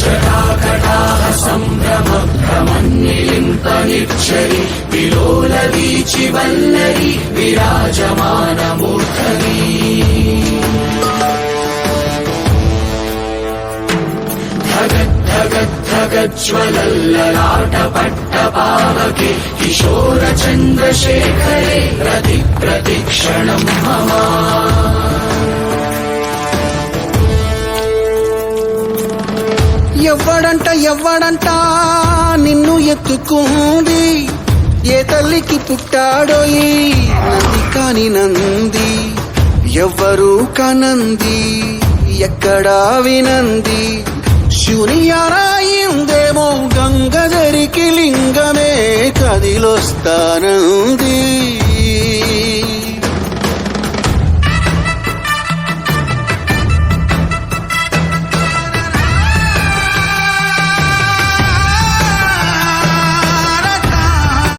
జటాకటాహ సంభ్రమ భ్రమన్నిలింపనిచ్చరి విలోలవీచి వల్లరి విరాజమానమూర్ధని ధగద్ధగద్ధగజ్వలల్లలాట పట్టపావకే కిశోర చంద్రశేఖరే ప్రతి ప్రతిక్షణం మమ ఎవ్వడంట నిన్ను ఎత్తుకుంది ఏ తల్లికి పుట్టాడో ఈ నంది కాని నంది ఎవ్వరూ కానంది ఎక్కడా వినంది శూన్యారాయిందేమో గంగధరికి లింగమే కదిలొస్తానంది